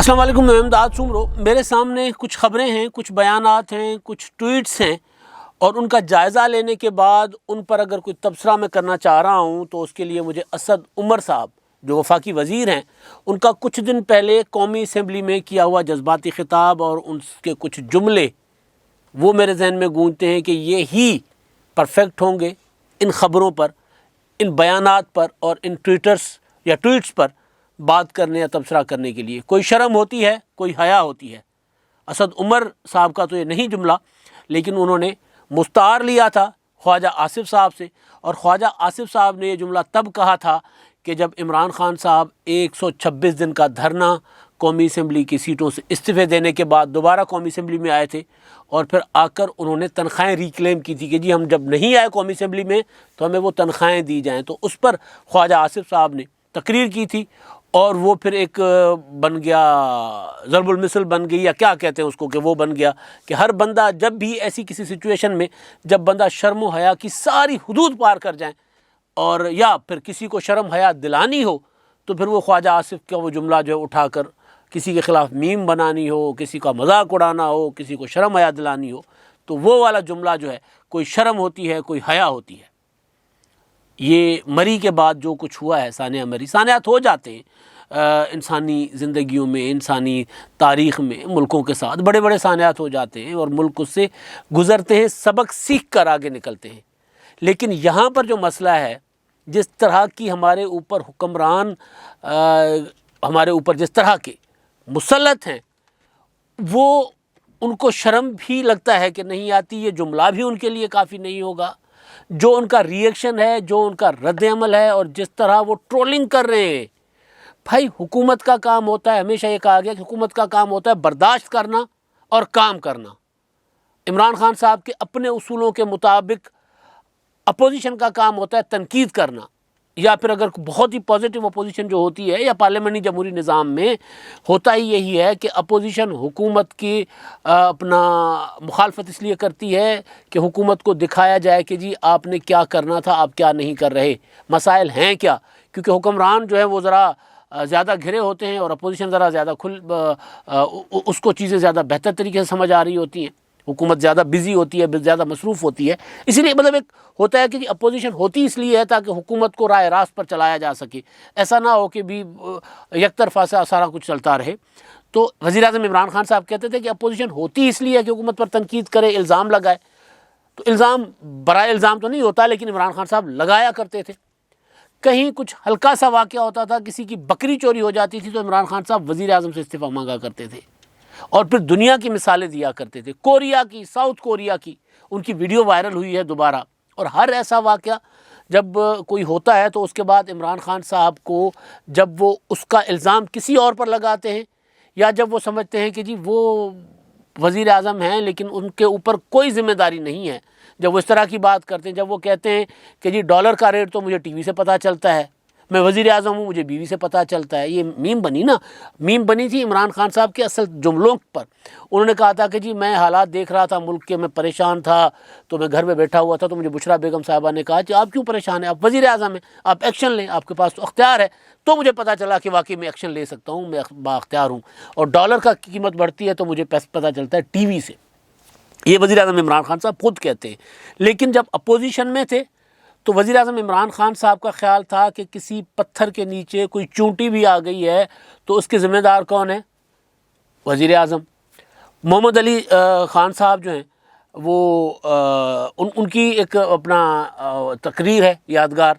السلام علیکم، میں امداد سمرو۔ میرے سامنے کچھ خبریں ہیں، کچھ بیانات ہیں، کچھ ٹویٹس ہیں، اور ان کا جائزہ لینے کے بعد ان پر اگر کوئی تبصرہ میں کرنا چاہ رہا ہوں تو اس کے لیے مجھے اسد عمر صاحب جو وفاقی وزیر ہیں، ان کا کچھ دن پہلے قومی اسمبلی میں کیا ہوا جذباتی خطاب اور ان کے کچھ جملے وہ میرے ذہن میں گونجتے ہیں کہ یہ ہی پرفیکٹ ہوں گے ان خبروں پر، ان بیانات پر اور ان ٹویٹس پر بات کرنے یا تبصرہ کرنے کے لیے۔ کوئی شرم ہوتی ہے، کوئی حیا ہوتی ہے۔ اسد عمر صاحب کا تو یہ نہیں جملہ، لیکن انہوں نے مستعار لیا تھا خواجہ آصف صاحب سے، اور خواجہ آصف صاحب نے یہ جملہ تب کہا تھا کہ جب عمران خان صاحب 126 دن کا دھرنا قومی اسمبلی کی سیٹوں سے استعفے دینے کے بعد دوبارہ قومی اسمبلی میں آئے تھے، اور پھر آ کر انہوں نے تنخواہیں ریکلیم کی تھی کہ جی ہم جب نہیں آئے قومی اسمبلی میں تو ہمیں وہ تنخواہیں دی جائیں۔ تو اس پر خواجہ آصف صاحب نے تقریر کی تھی، اور وہ پھر ایک بن گیا، ضرب المثل بن گئی، یا کیا کہتے ہیں اس کو، کہ وہ بن گیا کہ ہر بندہ جب بھی ایسی کسی سچویشن میں جب بندہ شرم و حیا کی ساری حدود پار کر جائیں اور یا پھر کسی کو شرم حیا دلانی ہو، تو پھر وہ خواجہ آصف کا وہ جملہ جو ہے اٹھا کر کسی کے خلاف میم بنانی ہو، کسی کا مذاق اڑانا ہو، کسی کو شرم حیا دلانی ہو، تو وہ والا جملہ جو ہے، کوئی شرم ہوتی ہے، کوئی حیا ہوتی ہے۔ یہ مری کے بعد جو کچھ ہوا ہے، سانحہ مری، سانحات ہو جاتے ہیں انسانی زندگیوں میں، انسانی تاریخ میں، ملکوں کے ساتھ بڑے بڑے سانحات ہو جاتے ہیں اور ملک اس سے گزرتے ہیں، سبق سیکھ کر آگے نکلتے ہیں۔ لیکن یہاں پر جو مسئلہ ہے، جس طرح کی ہمارے اوپر حکمران ہمارے اوپر جس طرح کے مسلط ہیں، وہ ان کو شرم بھی لگتا ہے کہ نہیں آتی، یہ جملہ بھی ان کے لیے کافی نہیں ہوگا، جو ان کا ری ایکشن ہے، جو ان کا رد عمل ہے، اور جس طرح وہ ٹرولنگ کر رہے ہیں۔ بھائی حکومت کا کام ہوتا ہے، ہمیشہ یہ کہا گیا کہ حکومت کا کام ہوتا ہے برداشت کرنا اور کام کرنا۔ عمران خان صاحب کے اپنے اصولوں کے مطابق اپوزیشن کا کام ہوتا ہے تنقید کرنا، یا پھر اگر بہت ہی پازیٹیو اپوزیشن جو ہوتی ہے، یا پارلیمنٹری جمہوری نظام میں ہوتا ہی یہی ہے کہ اپوزیشن حکومت کی اپنا مخالفت اس لیے کرتی ہے کہ حکومت کو دکھایا جائے کہ جی آپ نے کیا کرنا تھا، آپ کیا نہیں کر رہے، مسائل ہیں کیا، کیونکہ حکمران جو ہے وہ ذرا زیادہ گھرے ہوتے ہیں اور اپوزیشن ذرا زیادہ اس کو چیزیں زیادہ بہتر طریقے سے سمجھ آ رہی ہوتی ہیں، حکومت زیادہ بزی ہوتی ہے، زیادہ مصروف ہوتی ہے، اسی لیے مطلب ایک ہوتا ہے کہ اپوزیشن ہوتی اس لیے ہے تاکہ حکومت کو راہ راست پر چلایا جا سکے، ایسا نہ ہو کہ بھی یک طرفہ سے سارا کچھ چلتا رہے۔ تو وزیر اعظم عمران خان صاحب کہتے تھے کہ اپوزیشن ہوتی اس لیے ہے کہ حکومت پر تنقید کرے، الزام لگائے۔ تو الزام برائے الزام تو نہیں ہوتا، لیکن عمران خان صاحب لگایا کرتے تھے۔ کہیں کچھ ہلکا سا واقعہ ہوتا تھا، کسی کی بکری چوری ہو جاتی تھی، تو عمران خان صاحب وزیر اعظم سے استعفیٰ مانگا کرتے تھے، اور پھر دنیا کی مثالیں دیا کرتے تھے، کوریا کی، ساؤتھ کوریا کی، ان کی ویڈیو وائرل ہوئی ہے دوبارہ۔ اور ہر ایسا واقعہ جب کوئی ہوتا ہے تو اس کے بعد عمران خان صاحب کو جب وہ اس کا الزام کسی اور پر لگاتے ہیں، یا جب وہ سمجھتے ہیں کہ جی وہ وزیر اعظم ہیں لیکن ان کے اوپر کوئی ذمہ داری نہیں ہے، جب وہ اس طرح کی بات کرتے ہیں، جب وہ کہتے ہیں کہ جی ڈالر کا ریٹ تو مجھے ٹی وی سے پتہ چلتا ہے، میں وزیر اعظم ہوں، مجھے بیوی سے پتہ چلتا ہے، یہ میم بنی نا، میم بنی تھی عمران خان صاحب کے اصل جملوں پر۔ انہوں نے کہا تھا کہ جی میں حالات دیکھ رہا تھا ملک کے، میں پریشان تھا، تو میں گھر میں بیٹھا ہوا تھا، تو مجھے بشریٰ بیگم صاحبہ نے کہا کہ آپ کیوں پریشان ہیں، آپ وزیر اعظم ہیں، آپ ایکشن لیں، آپ کے پاس تو اختیار ہے۔ تو مجھے پتہ چلا کہ واقعی میں ایکشن لے سکتا ہوں، میں بااختیار ہوں، اور ڈالر کا قیمت بڑھتی ہے تو مجھے پتہ چلتا ہے ٹی وی سے۔ یہ وزیر اعظم عمران خان صاحب خود کہتے ہیں۔ لیکن جب اپوزیشن میں تھے تو وزیر اعظم عمران خان صاحب کا خیال تھا کہ کسی پتھر کے نیچے کوئی چونٹی بھی آ گئی ہے تو اس کے ذمہ دار کون ہے؟ وزیر اعظم۔ محمد علی خان صاحب جو ہیں وہ ان کی ایک اپنا تقریر ہے یادگار،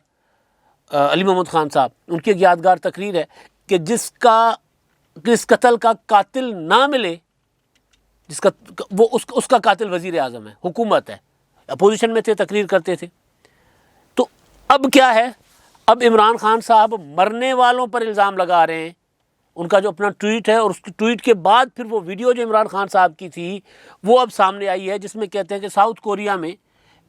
علی محمد خان صاحب، ان کی ایک یادگار تقریر ہے کہ جس قتل کا قاتل نہ ملے، جس کا وہ اس کا قاتل وزیر اعظم ہے، حکومت ہے۔ اپوزیشن میں تھے، تقریر کرتے تھے۔ تو اب کیا ہے، اب عمران خان صاحب مرنے والوں پر الزام لگا رہے ہیں۔ ان کا جو اپنا ٹویٹ ہے، اور اس ٹویٹ کے بعد پھر وہ ویڈیو جو عمران خان صاحب کی تھی وہ اب سامنے آئی ہے، جس میں کہتے ہیں کہ ساؤتھ کوریا میں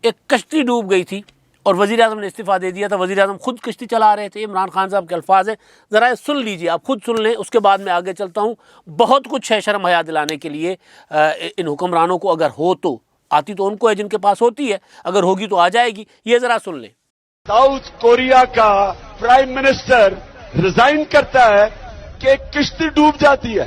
ایک کشتی ڈوب گئی تھی اور وزیر اعظم نے استعفیٰ دے دیا تھا، وزیر اعظم خود کشتی چلا رہے تھے۔ عمران خان صاحب کے الفاظ ہیں، ذرا سن لیجئے، آپ خود سن لیں، اس کے بعد میں آگے چلتا ہوں۔ بہت کچھ ہے شرم حیا دلانے کے لیے ان حکمرانوں کو، اگر ہو تو آتی تو ان کو ہے، جن کے پاس ہوتی ہے، اگر ہوگی تو آ جائے گی۔ یہ ذرا سن لیں۔ ساؤتھ کوریا کا پرائم منسٹر ریزائن کرتا ہے کہ ایک کشتی ڈوب جاتی ہے،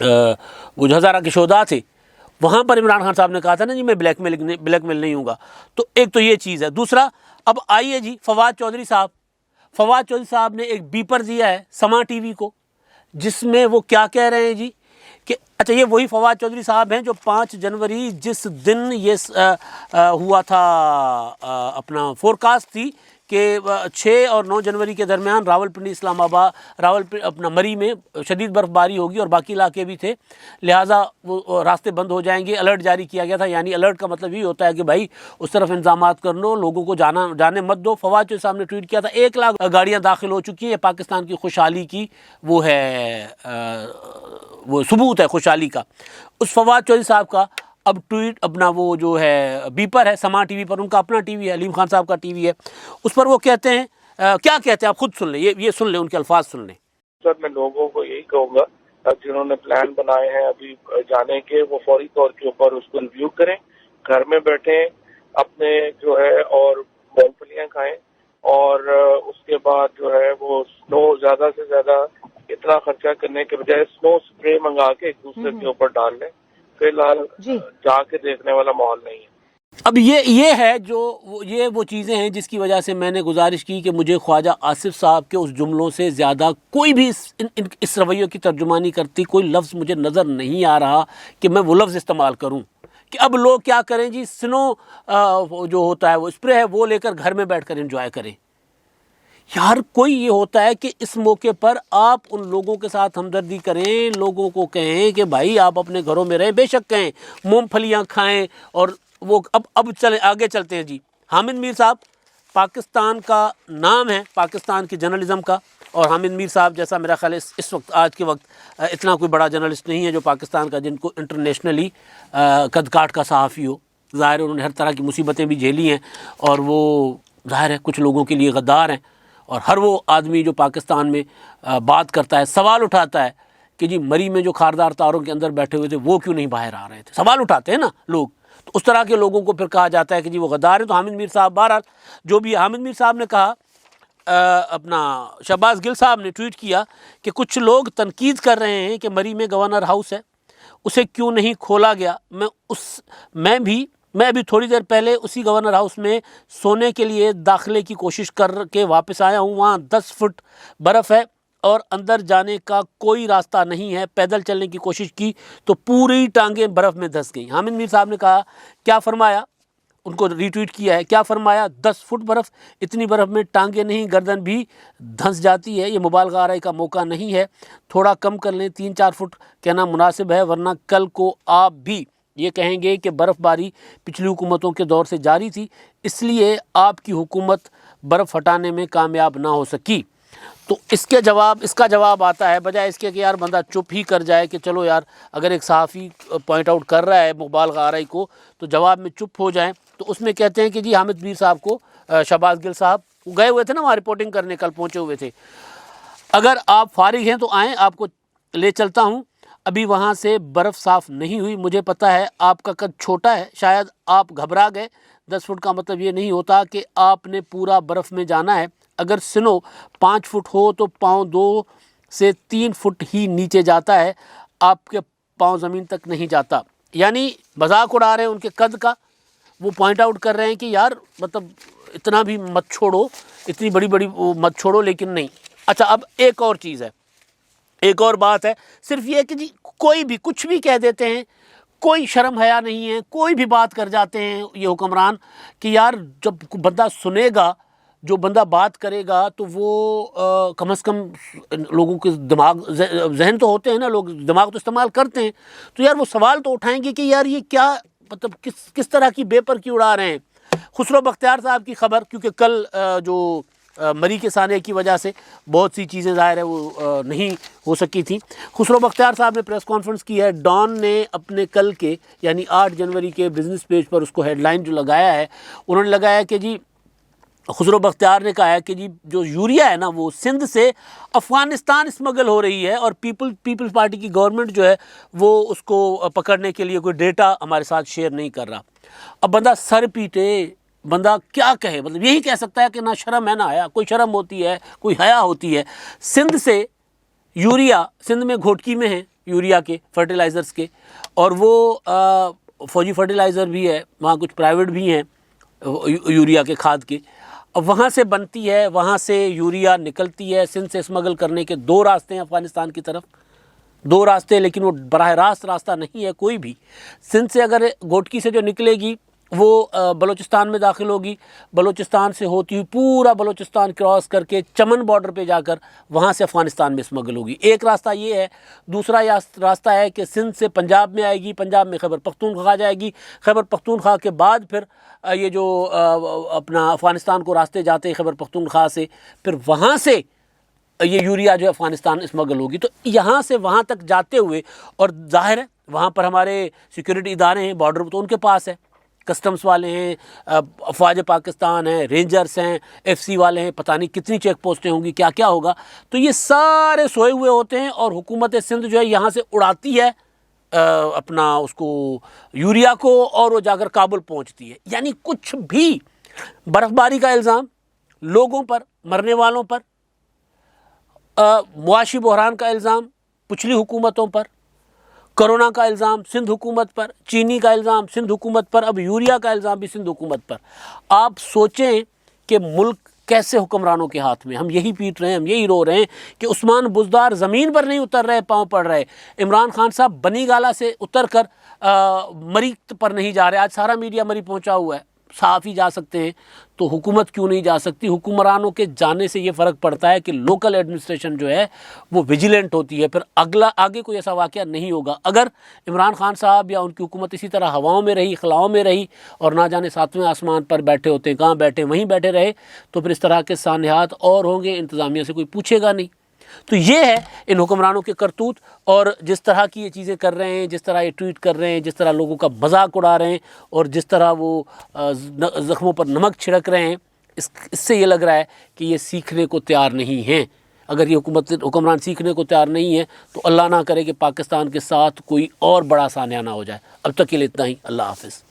وہ جو ہزارہ کے شہداء تھے وہاں پر عمران خان صاحب نے کہا تھا نا جی میں بلیک میل نہیں ہوں گا. تو ایک تو یہ چیز ہے. دوسرا اب آئیے جی فواد چودھری صاحب نے ایک بیپر دیا ہے سما ٹی وی کو, جس میں وہ کیا کہہ رہے ہیں جی کہ اچھا یہ وہی فواد چودھری صاحب ہیں جو 5 جنوری جس دن یہ ہوا تھا اپنا فورکاسٹ تھی کہ 6 اور 9 جنوری کے درمیان راولپنڈی اسلام آباد اپنا مری میں شدید برف باری ہوگی اور باقی علاقے بھی تھے, لہٰذا وہ راستے بند ہو جائیں گے. الرٹ جاری کیا گیا تھا. یعنی الرٹ کا مطلب یہ ہوتا ہے کہ بھائی اس طرف انتظامات کر لو, لوگوں کو جانے مت دو. فواد چودھری صاحب نے ٹویٹ کیا تھا 1 لاکھ گاڑیاں داخل ہو چکی ہیں. یہ پاکستان کی خوشحالی کی وہ ہے وہ ثبوت ہے خوشحالی کا. اس فواد چودھری صاحب کا اب ٹویٹ اپنا وہ جو ہے بیپر ہے سما ٹی وی پر, ان کا اپنا ٹی وی ہے, علیم خان صاحب کا ٹی وی ہے, اس پر وہ کہتے ہیں کیا کہتے ہیں آپ خود سن لیں, یہ سن لیں ان کے الفاظ سن لیں. سر میں لوگوں کو یہی کہوں گا جنہوں نے پلان بنائے ہیں ابھی جانے کے, وہ فوری طور کے اوپر اس کو ریویو کریں, گھر میں بیٹھیں اپنے جو ہے اور مونگ پھلیاں کھائیں, اور اس کے بعد جو ہے وہ سنو زیادہ سے زیادہ اتنا خرچہ کرنے کے بجائے سنو اسپرے منگا کے ایک دوسرے کے اوپر ڈال لیں. فی الحال جا کے دیکھنے والا ماحول نہیں ہے. اب یہ ہے جو یہ وہ چیزیں ہیں جس کی وجہ سے میں نے گزارش کی کہ مجھے خواجہ آصف صاحب کے اس جملوں سے زیادہ کوئی بھی اس رویوں کی ترجمانی کرتی کوئی لفظ مجھے نظر نہیں آ رہا کہ میں وہ لفظ استعمال کروں کہ اب لوگ کیا کریں جی, سنو جو ہوتا ہے وہ اسپرے ہے وہ لے کر گھر میں بیٹھ کر انجوائے کریں. یار کوئی یہ ہوتا ہے کہ اس موقع پر آپ ان لوگوں کے ساتھ ہمدردی کریں, لوگوں کو کہیں کہ بھائی آپ اپنے گھروں میں رہیں, بے شک کہیں مونگ پھلیاں کھائیں. اور وہ اب چلیں آگے چلتے ہیں جی. حامد میر صاحب پاکستان کا نام ہے, پاکستان کی جرنلزم کا, اور حامد میر صاحب جیسا میرا خیال ہے اس وقت آج کے وقت اتنا کوئی بڑا جرنلسٹ نہیں ہے جو پاکستان کا جن کو انٹرنیشنلی قد کاٹ کا صحافی ہو. ظاہر ہے انہوں نے ہر طرح کی مصیبتیں بھی جھیلی ہیں, اور وہ ظاہر ہے کچھ لوگوں کے لیے غدار ہیں. اور ہر وہ آدمی جو پاکستان میں بات کرتا ہے سوال اٹھاتا ہے کہ جی مری میں جو خاردار تاروں کے اندر بیٹھے ہوئے تھے وہ کیوں نہیں باہر آ رہے تھے, سوال اٹھاتے ہیں نا لوگ. تو اس طرح کے لوگوں کو پھر کہا جاتا ہے کہ جی وہ غدار ہیں. تو حامد میر صاحب بہرحال جو بھی حامد میر صاحب نے کہا, اپنا شہباز گل صاحب نے ٹویٹ کیا کہ کچھ لوگ تنقید کر رہے ہیں کہ مری میں گورنر ہاؤس ہے, اسے کیوں نہیں کھولا گیا. میں ابھی تھوڑی دیر پہلے اسی گورنر ہاؤس میں سونے کے لیے داخلے کی کوشش کر کے واپس آیا ہوں. وہاں 10 فٹ برف ہے اور اندر جانے کا کوئی راستہ نہیں ہے. پیدل چلنے کی کوشش کی تو پوری ٹانگیں برف میں دھنس گئیں. حامد میر صاحب نے کہا, کیا فرمایا, ان کو ری ٹویٹ کیا ہے, کیا فرمایا 10 فٹ برف, اتنی برف میں ٹانگیں نہیں گردن بھی دھنس جاتی ہے. یہ مبالغہ آرائی کا موقع نہیں ہے, تھوڑا کم کر لیں, 3-4 فٹ کہنا مناسب ہے, ورنہ کل کو آپ بھی یہ کہیں گے کہ برف باری پچھلی حکومتوں کے دور سے جاری تھی, اس لیے آپ کی حکومت برف ہٹانے میں کامیاب نہ ہو سکی. تو اس کا جواب آتا ہے بجائے اس کے کہ یار بندہ چپ ہی کر جائے کہ چلو یار اگر ایک صحافی پوائنٹ آؤٹ کر رہا ہے مبالغہ آرائی کو تو جواب میں چپ ہو جائیں. تو اس میں کہتے ہیں کہ جی حامد میر صاحب کو شہباز گل صاحب گئے ہوئے تھے نا وہاں رپورٹنگ کرنے, کل پہنچے ہوئے تھے, اگر آپ فارغ ہیں تو آئیں آپ کو لے چلتا ہوں. ابھی وہاں سے برف صاف نہیں ہوئی, مجھے پتہ ہے آپ کا قد چھوٹا ہے, شاید آپ گھبرا گئے. 10 فٹ کا مطلب یہ نہیں ہوتا کہ آپ نے پورا برف میں جانا ہے. اگر سنو 5 فٹ ہو تو پاؤں 2 سے 3 فٹ ہی نیچے جاتا ہے, آپ کے پاؤں زمین تک نہیں جاتا. یعنی مذاق اڑا رہے ہیں ان کے قد کا, وہ پوائنٹ آؤٹ کر رہے ہیں کہ یار مطلب اتنا بھی مت چھوڑو, اتنی بڑی مت چھوڑو. لیکن نہیں. اچھا اب ایک اور چیز ہے, ایک اور بات ہے, صرف یہ کہ جی کوئی بھی کچھ بھی کہہ دیتے ہیں, کوئی شرم حیا نہیں ہے, کوئی بھی بات کر جاتے ہیں یہ حکمران کہ یار جب بندہ سنے گا, جو بندہ بات کرے گا تو وہ کم از کم لوگوں کے ذہن تو ہوتے ہیں نا, لوگ دماغ تو استعمال کرتے ہیں, تو یار وہ سوال تو اٹھائیں گے کہ یار یہ کیا مطلب کس طرح کی بیپر کی اڑا رہے ہیں. خسرو بختیار صاحب کی خبر, کیونکہ کل جو مری کے سانے کی وجہ سے بہت سی چیزیں ظاہر ہے وہ نہیں ہو سکی تھیں. خسرو بختیار صاحب نے پریس کانفرنس کی ہے. ڈان نے اپنے کل کے یعنی 8 جنوری کے بزنس پیج پر اس کو ہیڈ لائن جو لگایا ہے, انہوں نے لگایا کہ جی خسرو بختیار نے کہا ہے کہ جی جو یوریا ہے نا وہ سندھ سے افغانستان اسمگل ہو رہی ہے, اور پیپلز پارٹی کی گورنمنٹ جو ہے وہ اس کو پکڑنے کے لیے کوئی ڈیٹا ہمارے ساتھ شیئر نہیں کر رہا. اب بندہ سر پیٹے, بندہ کیا کہے, مطلب یہی کہہ سکتا ہے کہ نہ شرم ہے نہ حیا. کوئی شرم ہوتی ہے, کوئی حیا ہوتی ہے. سندھ سے یوریا, سندھ میں گھوٹکی میں ہے یوریا کے فرٹیلائزرز کے، اور وہ فوجی فرٹیلائزر بھی ہے، وہاں کچھ پرائیویٹ بھی ہیں یوریا کے کھاد کے، اب وہاں سے بنتی ہے، وہاں سے یوریا نکلتی ہے۔ سندھ سے اسمگل کرنے کے 2 راستے ہیں افغانستان کی طرف، 2 راستے، لیکن وہ براہ راست راستہ نہیں ہے کوئی بھی۔ سندھ سے اگر گوٹکی سے جو نکلے گی وہ بلوچستان میں داخل ہوگی، بلوچستان سے ہوتی ہوئی پورا بلوچستان کراس کر کے چمن بارڈر پہ جا کر وہاں سے افغانستان میں اسمگل ہوگی۔ ایک راستہ یہ ہے۔ دوسرا راستہ ہے کہ سندھ سے پنجاب میں آئے گی، پنجاب میں خیبر پختونخوا جائے گی، خیبر پختونخوا کے بعد پھر یہ جو اپنا افغانستان کو راستے جاتے ہیں خیبر پختونخوا سے، پھر وہاں سے یہ یوریا جو افغانستان اسمگل ہوگی۔ تو یہاں سے وہاں تک جاتے ہوئے، اور ظاہر ہے وہاں پر ہمارے سیکورٹی ادارے ہیں، بارڈر تو ان کے پاس ہے، کسٹمز والے ہیں، افواج پاکستان ہیں، رینجرز ہیں، ایف سی والے ہیں، پتہ نہیں کتنی چیک پوسٹیں ہوں گی، کیا کیا ہوگا۔ تو یہ سارے سوئے ہوئے ہوتے ہیں، اور حکومت سندھ جو ہے یہاں سے اڑاتی ہے اپنا اس کو یوریا کو، اور وہ جا کر کابل پہنچتی ہے۔ یعنی کچھ بھی برف باری کا الزام لوگوں پر، مرنے والوں پر، معاشی بحران کا الزام پچھلی حکومتوں پر، کرونا کا الزام سندھ حکومت پر، چینی کا الزام سندھ حکومت پر، اب یوریا کا الزام بھی سندھ حکومت پر۔ آپ سوچیں کہ ملک کیسے حکمرانوں کے ہاتھ میں، ہم یہی پیٹ رہے ہیں، ہم یہی رو رہے ہیں کہ عثمان بزدار زمین پر نہیں اتر رہے، پاؤں پڑ رہے، عمران خان صاحب بنی گالہ سے اتر کر مری پر نہیں جا رہے۔ آج سارا میڈیا مری پہنچا ہوا ہے، صحافی جا سکتے ہیں، تو حکومت کیوں نہیں جا سکتی؟ حکمرانوں کے جانے سے یہ فرق پڑتا ہے کہ لوکل ایڈمنسٹریشن جو ہے وہ ویجیلنٹ ہوتی ہے، پھر آگے کوئی ایسا واقعہ نہیں ہوگا۔ اگر عمران خان صاحب یا ان کی حکومت اسی طرح ہواؤں میں رہی، خلاؤں میں رہی، اور نہ جانے 7ویں آسمان پر بیٹھے ہوتے ہیں، کہاں بیٹھے وہیں بیٹھے رہے، تو پھر اس طرح کے سانحات اور ہوں گے، انتظامیہ سے کوئی پوچھے گا نہیں۔ تو یہ ہے ان حکمرانوں کے کرتوت، اور جس طرح کی یہ چیزیں کر رہے ہیں، جس طرح یہ ٹویٹ کر رہے ہیں، جس طرح لوگوں کا مذاق اڑا رہے ہیں، اور جس طرح وہ زخموں پر نمک چھڑک رہے ہیں، اس سے یہ لگ رہا ہے کہ یہ سیکھنے کو تیار نہیں ہیں۔ اگر یہ حکمران سیکھنے کو تیار نہیں ہے تو اللہ نہ کرے کہ پاکستان کے ساتھ کوئی اور بڑا سانحہ نہ ہو جائے۔ اب تک کے لیے اتنا ہی، اللہ حافظ۔